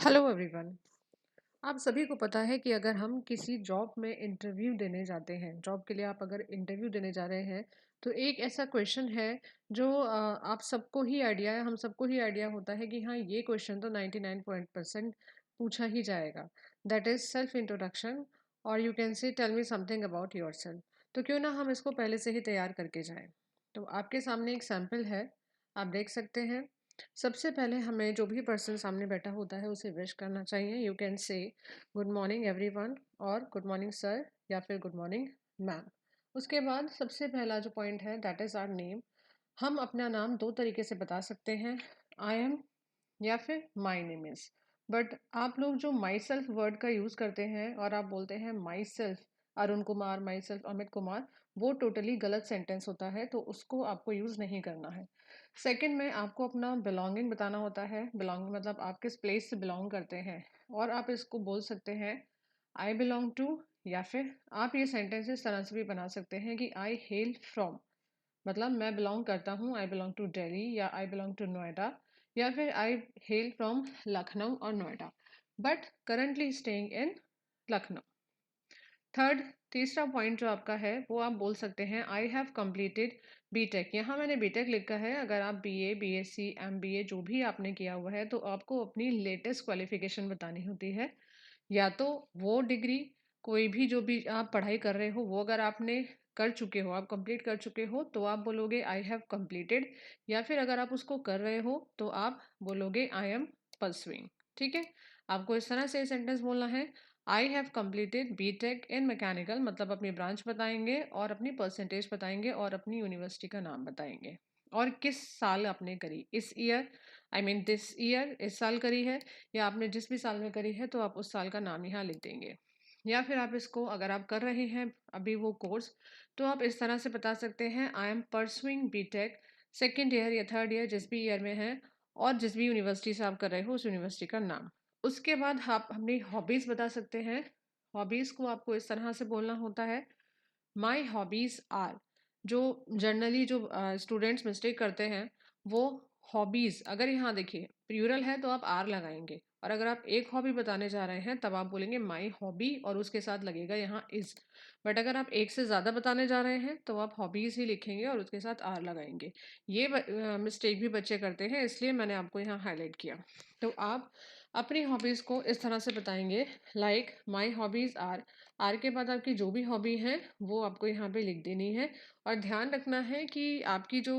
Hello everyone. आप सभी को पता है कि अगर हम किसी जॉब में इंटरव्यू देने जाते हैं, जॉब के लिए आप अगर इंटरव्यू देने जा रहे हैं, तो एक ऐसा क्वेश्चन है जो आप सबको ही आइडिया है, हम सबको ही आइडिया होता है कि हाँ, ये क्वेश्चन तो 99% पूछा ही जाएगा। दैट इज सेल्फ इंट्रोडक्शन, और you can say tell me something about yourself. तो क्यों ना हम इसको पहले से ही तैयार करके जाएं। तो आपके सामने एक सैम्पल है, आप देख सकते हैं। सबसे पहले हमें जो भी पर्सन सामने बैठा होता है उसे विश करना चाहिए। यू कैन से गुड मॉर्निंग एवरीवन, और गुड मॉर्निंग सर, या फिर गुड मॉर्निंग मैम। उसके बाद सबसे पहला जो पॉइंट है दैट इज़ आवर नेम। हम अपना नाम दो तरीके से बता सकते हैं, आई एम या फिर माई नेम इज़। बट आप लोग जो माई सेल्फ वर्ड का यूज़ करते हैं और आप बोलते हैं my self Arun Kumar, my self Amit Kumar, वो टोटली गलत सेंटेंस होता है, तो उसको आपको यूज़ नहीं करना है। सेकंड में आपको अपना बिलोंगिंग बताना होता है। बिलोंगिंग मतलब आप किस प्लेस से बिलोंग करते हैं, और आप इसको बोल सकते हैं आई बिलोंग टू, या फिर आप ये सेंटेंस इस तरह से भी बना सकते हैं कि आई हेल फ्रॉम, मतलब मैं बिलोंग करता हूँ, आई बिलोंग टू दिल्ली या आई बिलोंग टू नोएडा, या फिर आई हेल फ्रॉम लखनऊ और Noida, but currently staying in Lucknow. Third, तीसरा पॉइंट जो आपका है वो आप बोल सकते हैं आई हैव कंप्लीटेड बीटेक। यहाँ मैंने बीटेक लिखा है, अगर आप बीए, बीएससी, एमबीए जो भी आपने किया हुआ है, तो आपको अपनी लेटेस्ट क्वालिफिकेशन बतानी होती है। या तो वो डिग्री, कोई भी जो भी आप पढ़ाई कर रहे हो वो अगर आपने कर चुके हो, आप कंप्लीट कर चुके हो, तो आप बोलोगे आई हैव कंप्लीटेड। या फिर अगर आप उसको कर रहे हो तो आप बोलोगे आई एम परसुइंग। ठीक है, आपको इस तरह से सेंटेंस बोलना है। I have completed BTech in mechanical, मतलब अपनी ब्रांच बताएंगे और अपनी परसेंटेज बताएंगे और अपनी यूनिवर्सिटी का नाम बताएंगे, और किस साल आपने करी, इस year, I mean this year, इस साल करी है, या आपने जिस भी साल में करी है तो आप उस साल का नाम यहाँ लिख देंगे। या फिर आप इसको, अगर आप कर रहे हैं अभी वो कोर्स, तो आप इस तरह से बता सकते हैं I am pursuing BTech second year या थर्ड ईयर, जिस भी ईयर में है, और जिस भी यूनिवर्सिटी से आप कर रहे हो उस यूनिवर्सिटी का नाम। उसके बाद आप अपनी हॉबीज़ बता सकते हैं। हॉबीज़ को आपको इस तरह से बोलना होता है माई हॉबीज़ आर। जो जनरली जो स्टूडेंट्स मिस्टेक करते हैं वो हॉबीज़, अगर यहाँ देखिए प्लूरल है तो आप आर लगाएंगे, और अगर आप एक हॉबी बताने जा रहे हैं तब आप बोलेंगे माई हॉबी और उसके साथ लगेगा यहाँ इज़। बट अगर आप एक से ज़्यादा बताने जा रहे हैं तो आप हॉबीज़ ही लिखेंगे और उसके साथ आर लगाएंगे। ये मिस्टेक भी बच्चे करते हैं, इसलिए मैंने आपको यहाँ हाईलाइट किया। तो आप अपनी हॉबीज़ को इस तरह से बताएंगे, like my hobbies are, are के बाद आपकी जो भी हॉबी है वो आपको यहाँ पे लिख देनी है। और ध्यान रखना है कि आपकी जो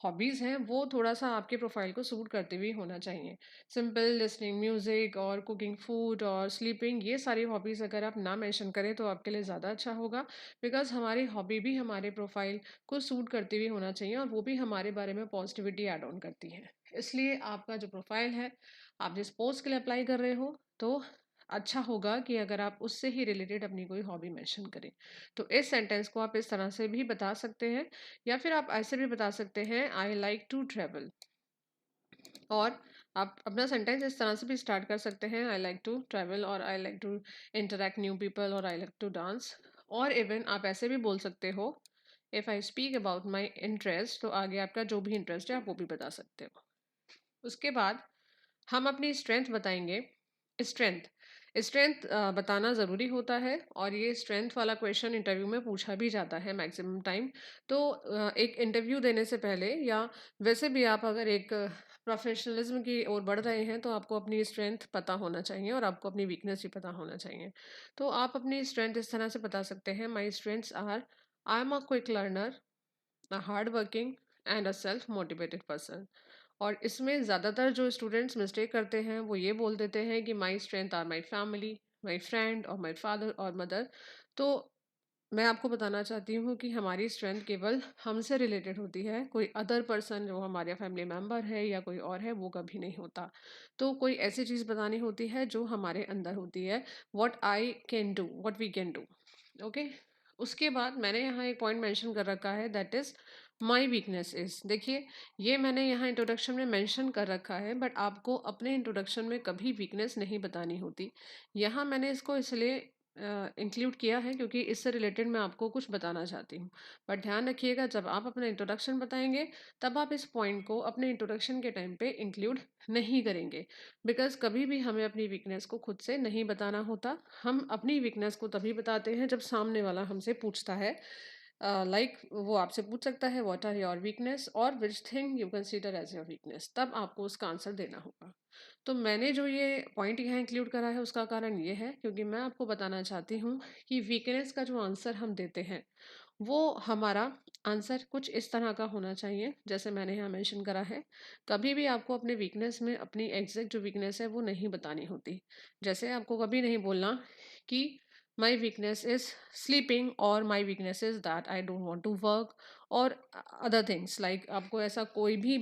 हॉबीज़ हैं वो थोड़ा सा आपके प्रोफाइल को सूट करते हुए होना चाहिए। सिंपल लिसनिंग म्यूज़िक और कुकिंग फूड और स्लीपिंग, ये सारी हॉबीज़ अगर आप ना मेंशन करें तो आपके लिए ज़्यादा अच्छा होगा, बिकॉज हमारी हॉबी भी हमारे प्रोफाइल को सूट करते हुए होना चाहिए, और वो भी हमारे बारे में पॉजिटिविटी ऐड ऑन करती है। इसलिए आपका जो प्रोफाइल है, आप जिस पोस्ट के लिए अप्लाई कर रहे हो, तो अच्छा होगा कि अगर आप उससे ही रिलेटेड अपनी कोई हॉबी मेंशन करें। तो इस सेंटेंस को आप इस तरह से भी बता सकते हैं, या फिर आप ऐसे भी बता सकते हैं आई लाइक टू ट्रेवल। और आप अपना सेंटेंस इस तरह से भी स्टार्ट कर सकते हैं, आई लाइक टू ट्रैवल, और I like to interact new people, और आई लाइक टू डांस। और इवन आप ऐसे भी बोल सकते हो, if I speak about my interest, तो आगे आपका जो भी इंटरेस्ट है आप वो भी बता सकते हो। उसके बाद हम अपनी स्ट्रेंथ बताएंगे। स्ट्रेंथ स्ट्रेंथ बताना ज़रूरी होता है, और ये स्ट्रेंथ वाला क्वेश्चन इंटरव्यू में पूछा भी जाता है मैक्सिमम टाइम। तो एक इंटरव्यू देने से पहले, या वैसे भी आप अगर एक प्रोफेशनलिज्म की ओर बढ़ रहे हैं, तो आपको अपनी स्ट्रेंथ पता होना चाहिए और आपको अपनी वीकनेस भी पता होना चाहिए। तो आप अपनी स्ट्रेंथ इस तरह से बता सकते हैं, my strengths are I am a quick learner, a hard working, and a self motivated person. और इसमें ज़्यादातर जो स्टूडेंट्स मिस्टेक करते हैं वो ये बोल देते हैं कि my strength are my family, my friend और माई फादर और मदर। तो मैं आपको बताना चाहती हूँ कि हमारी स्ट्रेंथ केवल हमसे रिलेटेड होती है, कोई अदर पर्सन जो हमारे फैमिली मेम्बर है या कोई और है वो कभी नहीं होता। तो कोई ऐसी चीज़ बतानी होती है जो हमारे अंदर होती है, what I can do, what we can do. Okay, उसके बाद मैंने यहाँ एक पॉइंट मेंशन कर रखा है, that is my weakness is. देखिए, ये मैंने यहाँ इंट्रोडक्शन में मेंशन कर रखा है, बट आपको अपने इंट्रोडक्शन में कभी वीकनेस नहीं बतानी होती। यहाँ मैंने इसको इसलिए इंक्लूड किया है क्योंकि इससे रिलेटेड मैं आपको कुछ बताना चाहती हूँ। बट ध्यान रखिएगा, जब आप अपना इंट्रोडक्शन बताएँगे, तब आप इस पॉइंट को अपने इंट्रोडक्शन के टाइम पे इंक्लूड नहीं करेंगे। बिकॉज़ कभी भी हमें अपनी वीकनेस को खुद से नहीं बताना होता। हम अपनी वीकनेस को तभी बताते हैं जब सामने वाला हमसे पूछता है। लाइक वो आपसे पूछ सकता है, व्हाट आर योर वीकनेस और which thing you consider as your weakness, तब आपको उसका आंसर देना होगा। तो मैंने जो ये पॉइंट यहाँ इंक्लूड करा है उसका कारण ये है क्योंकि मैं आपको बताना चाहती हूँ कि वीकनेस का जो आंसर हम देते हैं, वो हमारा आंसर कुछ इस तरह का होना चाहिए जैसे मैंने यहाँ मेंशन करा है। कभी भी आपको अपने वीकनेस में अपनी एग्जैक्ट जो वीकनेस है वो नहीं बतानी होती। जैसे आपको कभी नहीं बोलना कि माई वीकनेस इज स्लीपिंग और my weakness is that I don't want to work और अदर थिंग्स। लाइक आपको ऐसी कोई भी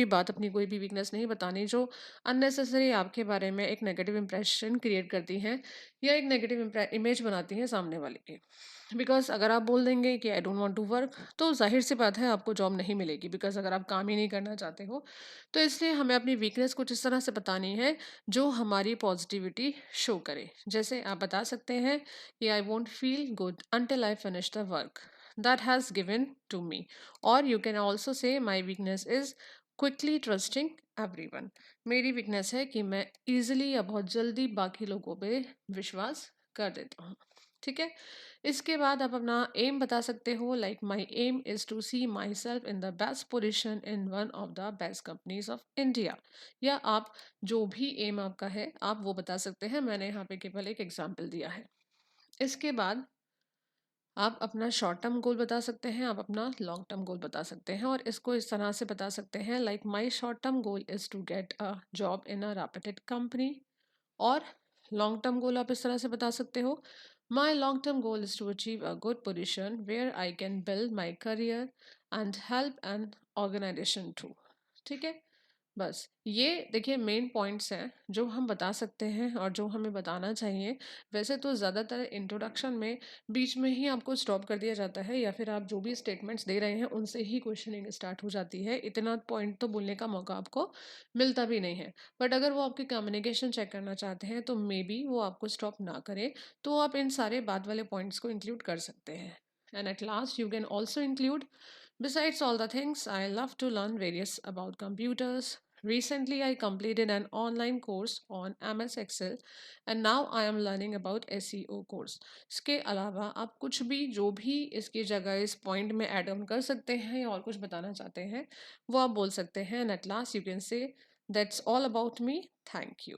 बात अपनी कोई भी वीकनेस नहीं बतानी जो अननेसेसरी आपके बारे में एक नेगेटिव इंप्रेशन क्रिएट करती हैं या एक नेगेटिव इमेज बनाती हैं सामने वाले की। बिकॉज अगर आप बोल देंगे कि I don't want to work, तो जाहिर सी बात है आपको जॉब नहीं मिलेगी। बिकॉज अगर आप काम ही नहीं करना चाहते हो, तो इसलिए हमें अपनी वीकनेस कुछ इस तरह से बतानी है जो हमारी पॉजिटिविटी शो करे। जैसे आप बता सकते हैं कि I won't feel good until I finish the work that has given to me. Or you can also say my weakness is quickly trusting everyone. मेरी वीकनेस है कि मैं इजीली या बहुत जल्दी बाकी लोगों पे विश्वास कर देता हूँ। ठीक है। इसके बाद आप अपना एम बता सकते हो, like my aim is to see myself in the best position in one of the best companies of India. या आप जो भी एम आपका है आप वो बता सकते हैं। मैंने यहाँ पे केवल एक एग्जाम्पल दिया है। इसके बाद आप अपना शॉर्ट टर्म गोल बता सकते हैं, आप अपना लॉन्ग टर्म गोल बता सकते हैं और इसको इस तरह से बता सकते हैं, like my short term goal is to get a job in a reputed company. और लॉन्ग टर्म गोल आप इस तरह से बता सकते हो, my long term goal is to achieve a good position where I can build my career and help an organisation to. ठीक है। बस ये देखिए मेन पॉइंट्स हैं जो हम बता सकते हैं और जो हमें बताना चाहिए। वैसे तो ज़्यादातर इंट्रोडक्शन में बीच में ही आपको स्टॉप कर दिया जाता है या फिर आप जो भी स्टेटमेंट्स दे रहे हैं उनसे ही क्वेश्चनिंग स्टार्ट हो जाती है। इतना पॉइंट तो बोलने का मौका आपको मिलता भी नहीं है। बट अगर वो आपकी कम्युनिकेशन चेक करना चाहते हैं तो मे बी वो आपको स्टॉप ना करें, तो आप इन सारे बाद वाले पॉइंट्स को इंक्लूड कर सकते हैं। And at last you can also include, besides all the things, I love to learn various about computers. Recently, I completed an online course on MS Excel and now I am learning about SEO course. इसके अलावा आप कुछ भी जो भी इसकी जगह इस पॉइंट में ऐड ऑन कर सकते हैं और कुछ बताना चाहते हैं वो आप बोल सकते हैं। And at last you can से that's all about me, thank you.